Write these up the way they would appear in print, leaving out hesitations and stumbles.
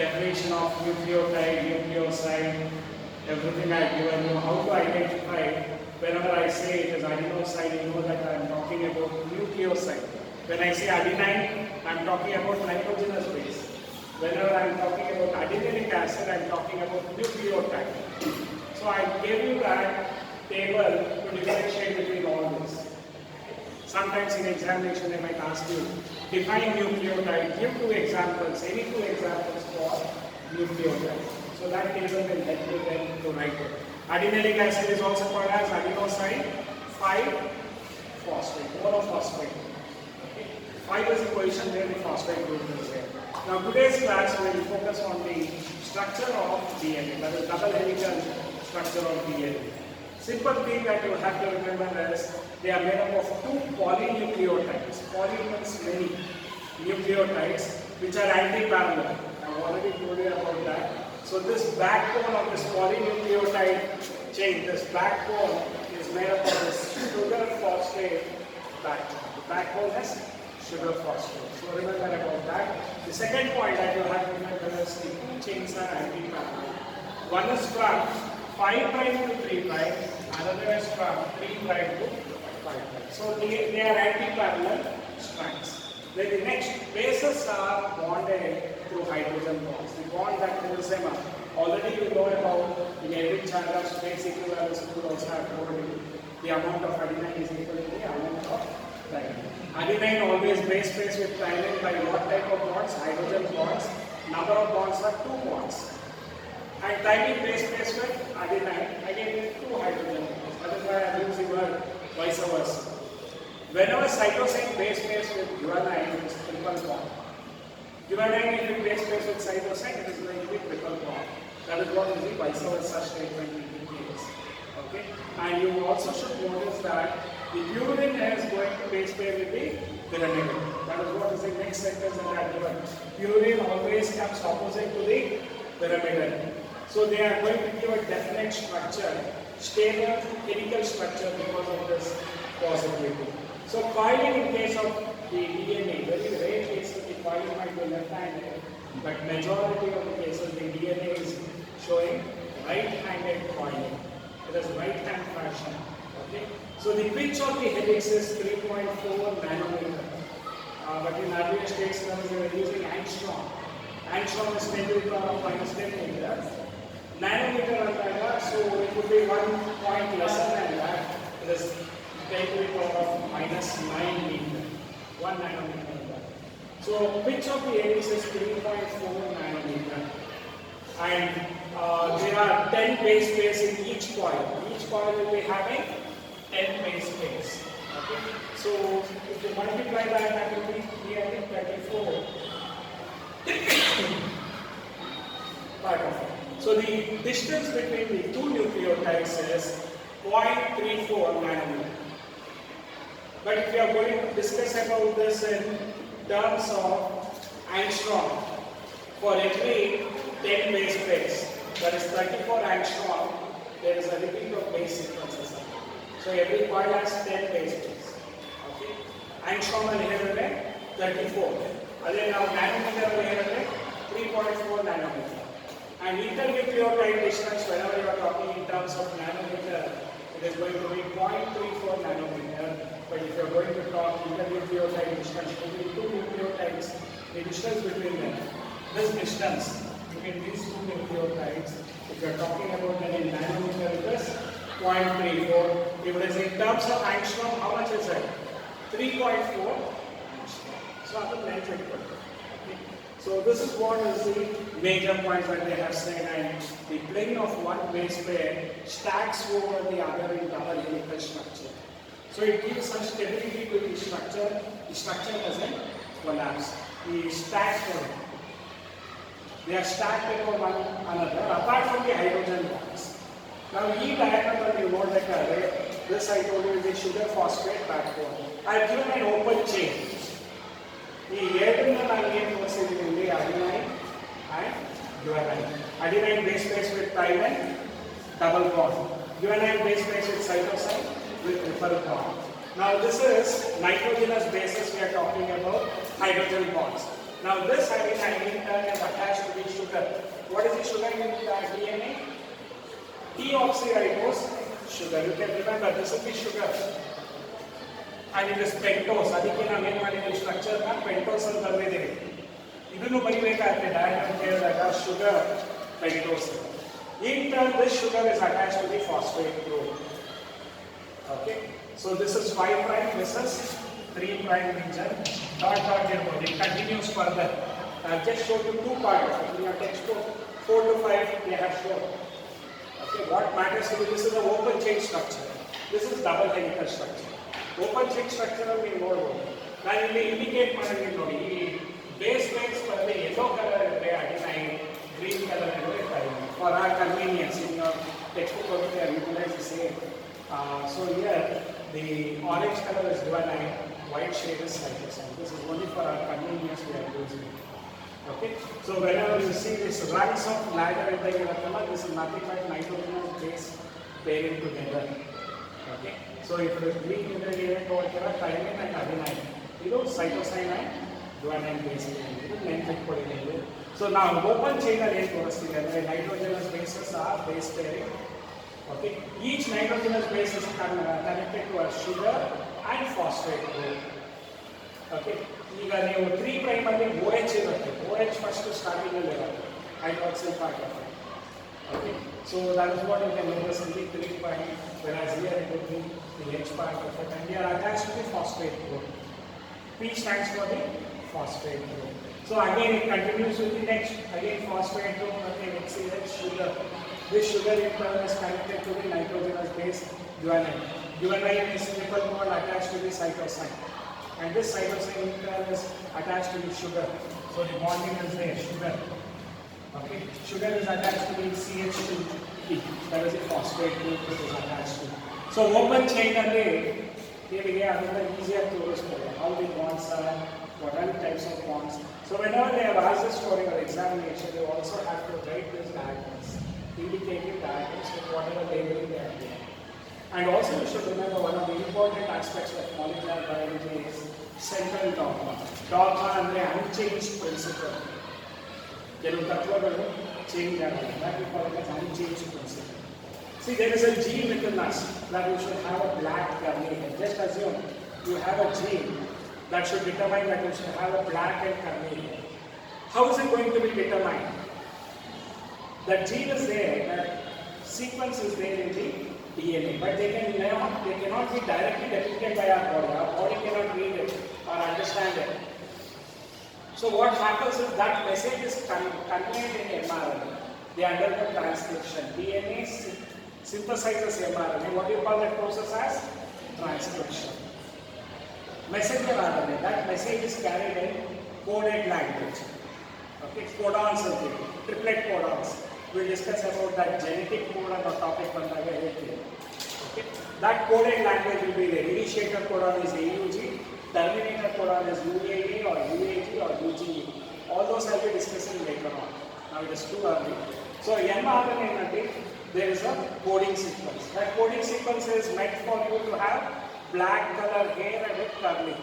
definition of nucleotide, nucleoside, everything I've given you, how to identify. Whenever I say it is adenosine, you know that I'm talking about nucleoside. When I say adenine, I'm talking about nitrogenous base. Whenever I'm talking about adeninic acid, I'm talking about nucleotide. So I gave you that table to differentiate between all this. Sometimes in examination they might ask you, define nucleotide, give 2 examples, any 2 examples for nucleotide. So that table will help you then to write it. Adeninic acid is also called as adenosine 5-phosphate, monophosphate. Okay. 5 is the position where the phosphate group is there. Now today's class we will focus on the structure of DNA, that is double helical structure of DNA. Simple thing that you have to remember is they are made up of 2 polynucleotides. Poly means many nucleotides which are anti-parallel. I have already told you about that. So this backbone of this polynucleotide chain, this backbone is made up of this sugar phosphate backbone. The backbone is sugar phosphate. So remember about that. The second point that you have to remember is the 2 chains are anti-parallel. One is from 5' to 3', another is from 3' to 5'. So they are anti-parallel strands. Then the next bases are bonded through hydrogen bonds. The bond that holds them up. Already you know about in every chapter of space equivalence, you will also have told you the amount of adenine is equal to the amount of thymine. Adenine always base pairs with thymine by what type of bonds? Hydrogen bonds. Number of bonds are 2 bonds. And thymine base pairs with adenine again with 2 hydrogen bonds. That is why I use the word vice versa. Whenever cytosine base pairs with guanine, it is triple bond. Guanine, if it base pairs with cytosine, it is going to be triple bond. That is what is the vice versa statement indicates. Okay? And you also should notice that the purine is going to base pair with the pyramidal. That is what is the next sentence that I have given. Purine always comes opposite to the pyramidal. So they are going to give a definite structure, stable chemical structure because of this possibility. So coiling in case of the DNA, very rare cases the coiling might be left-handed, but majority of the cases the DNA is showing right-handed coiling. It is right-hand fashion. Okay. So the pitch of the helix is 3.4 nanometer. But in earlier states we were using angstrom. Angstrom is 10 to the power of minus 10 meter. Nanometer antaga, so it would be 1 point lesser than that. It is 10 to the power of minus 9 meter. 1 nanometer. So pitch of the helix is 3.4 nanometer. And there are 10 base pairs in each coil. Each coil will be having 10 base pairs. Okay? So if you multiply that will be 334 part of it. So the distance between the 2 nucleotides is 0.34 nanometer. But if you are going to discuss about this in terms of angstrom, for every 10 base pairs, that is 34 angstrom, there is a repeat of base sequences. So every coil has 10 base pairs. Okay? Angstrom will here 34. Again now nanometer here 3.4 nanometer. And internucleotide distance, whenever you are talking in terms of nanometer, it is going to be 0.34 nanometer. But if you are going to talk internucleotide distance between 2 nucleotides, the distance between them, this distance between these 2 nucleotides, if you are talking about then in nanometer, it is 0.34. If it is in terms of angstrom, how much is it? 3.4 angstrom. So other length equal. So this is what is the major points that they have said, and the plane of one base pair stacks over the other in double helical structure. So it gives some stability to the structure doesn't collapse. The stacked one, they are stacked over one another apart from the hydrogen bonds. Now E diagonal you know that this I told you is the sugar phosphate backbone. I have given an open chain. The adenine again was in the adenine and guanine. Adenine base pairs with thymine, double bond. Guanine base pairs with cytosine with triple bond. Now this is nitrogenous bases we are talking about hydrogen bonds. Now this adenine in turn is attached to the sugar sugar. What is the sugar in DNA? Deoxyribose sugar. You can remember this is the sugar. And it is pentose. ಅದಕ್ಕೆ ನಾವು ಏನು ಮಾಡಿದ್ದೀವಿ ಸ್ಟ್ರಕ್ಚರ್ನ pentose ಅಂತ ಬರೆದಿದ್ದೀವಿ. ಇದನ್ನು ಬರಿಬೇಕಾಗುತ್ತೆ diagram ಕೇಳಿದಾಗ sugar pentose. In turn, this sugar is attached to the phosphate group. Okay. So this is 5 prime. This is 3 prime region. Dot dot here. It continues further. I've just showed you 2 parts. In your textbook 4 to 5 they have shown. Okay. What matters to you? This is an open chain structure. This is double helical structure. Open chain structure we know. Now you will indicate base for the yellow color adenine, green color for our convenience. In your textbook also they are utilized the same. So here the orange color is guanine, white shade is cytosine. This is only for our convenience we are using. Okay. So whenever you see this rungs of ladder in the electron, this is nothing but nitrogenous base pairing together. Okay. So if it is green ingredient over here, thymine and adenine. You know cytosine and guanine base. So now open chain again goes together. Nitrogenous bases are base pairing. Okay. Each nitrogenous base is connected to a sugar and phosphate group. Okay. ಈಗ ನೀವು 3 prime ಅಲ್ಲಿ OH ಇರುತ್ತೆ. OH first starting ಅಲ್ಲಿ ಇರುತ್ತೆ. Hydroxyl part of it. Okay. So that is what you can notice in the 3 prime, whereas here it would be the H part of it, and they are attached to the phosphate group. P stands for the phosphate group. So again it continues with the next. Again phosphate group. Okay. Let's see that sugar. This sugar in turn is connected to the nitrogenous base guanine. Guanine is triple bond attached to the cytosine, and this cytosine in turn is attached to the sugar. So the bonding is there, sugar. Okay, sugar is attached to the CH2. That is the phosphate group that is attached to. So open chain ಅಲ್ಲಿ ನಿಮಗೆ ಅದನ್ನ ಈಸಿಯಾಗಿ ತೋರಿಸ್ತಾರೆ. How the bonds are, what are the types of bonds. So whenever they have asked this for your examination, you also have to write this diagrams, indicative diagrams with whatever labeling they are given. And also you should remember one of the important aspects of molecular biology is central dogma. Dogma ಅಂದರೆ unchanged principle. ಕೆಲವು ತತ್ವಗಳು change ಆಗಲ್ಲ. That we call it as unchanged principle. See, there is a gene within us that you should have a black curly hair. Just assume you have a gene that should determine that you should have a black and curly hair. How is it going to be determined? That gene is there, that sequence is there in the DNA, but they cannot be directly depicted by our body. Our body cannot read it or understand it. So what happens is that message is conveyed in mRNA. They undergo transcription. DNA synthesizes mRNA. What do you call that process as? Transcription. Messenger RNA. That message is carried in coded language. Okay, codons are there. Triplet codons. We'll discuss about that genetic code on the topic bandaga here. Okay, that coded language will be there. Initiator codon is AUG. Terminator codon is UAA or UAG or UGE. All those I'll be discussing later on. Now it is too early. So mRNA, there is a coding sequence. That coding sequence is meant for you to have black color hair and with curly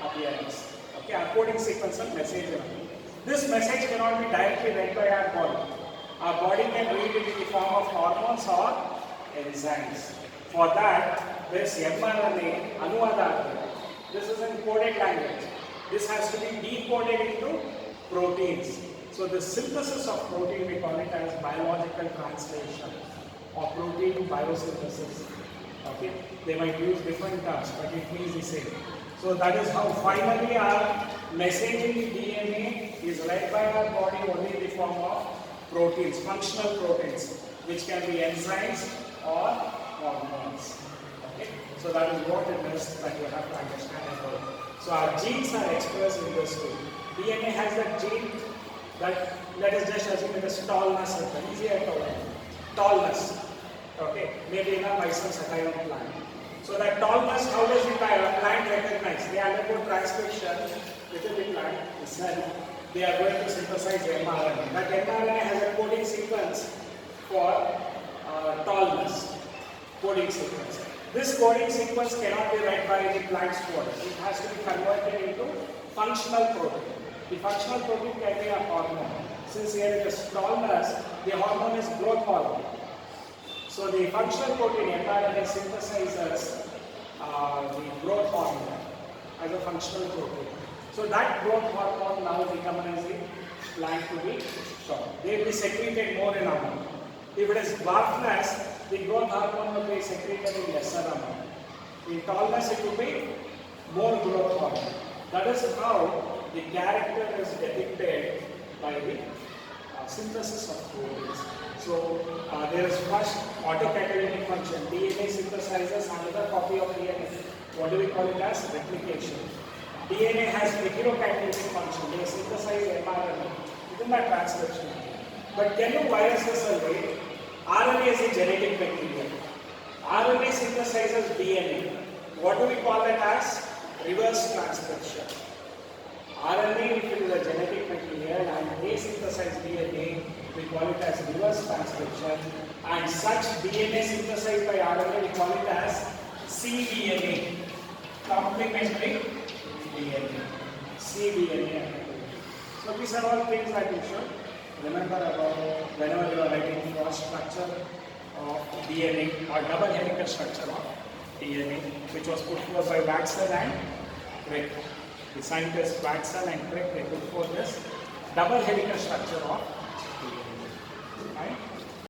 appearance. Okay, our coding sequence and message. This message cannot be directly read by our body. Our body can read it in the form of hormones or enzymes. For that, this mRNA anuvada. This is in coded language. This has to be decoded into proteins. So the synthesis of protein, we call it as biological translation or protein biosynthesis. Okay, they might use different terms, but it means the same. So that is how finally our message in the DNA is read by our body only in the form of proteins, functional proteins, which can be enzymes or hormones. Okay, so that is what it is that you have to understand about. So our genes are expressed in this way. DNA has that gene that, let us just assume it is tallness. Easier to learn. Tallness. Okay, maybe in a mycelium saccharine plant. So that tallness, how does the plant recognize? They undergo transcription within the plant itself. They are going to synthesize mRNA. That mRNA has a coding sequence for tallness. Coding sequence. This coding sequence cannot be read by the plant's code. It has to be converted into functional protein. The functional protein can be a hormone. Since here it is tallness, the hormone is growth hormone. So the functional protein mRNA synthesizes the growth hormone as a functional protein. So that growth hormone now determines the plant to be tall. They will be secreted more in amount. If it is dwarfness, the growth hormone will be secreted in lesser amount. In tallness, it will be more growth hormone. That is how the character is depicted by the synthesis of proteins. So there is first autocatalytic function. DNA synthesizes another copy of DNA. What do we call it as? Replication. DNA has heterocatalytic function. They synthesize mRNA. Within that transcription. But can you viruses away? RNA is a genetic material. RNA synthesizes DNA. What do we call that as? Reverse transcription. RNA, if it is a genetic material and they synthesize DNA, we call it as reverse transcription. And such DNA synthesized by RNA, we call it as cDNA. Complementary DNA. cDNA. So these are all things that you should remember about whenever you are writing for structure of DNA or double helical structure of DNA, which was put forth by Waxel and Crick. The scientists Waxel and Crick, they put forth this double helical structure of DNA. Right?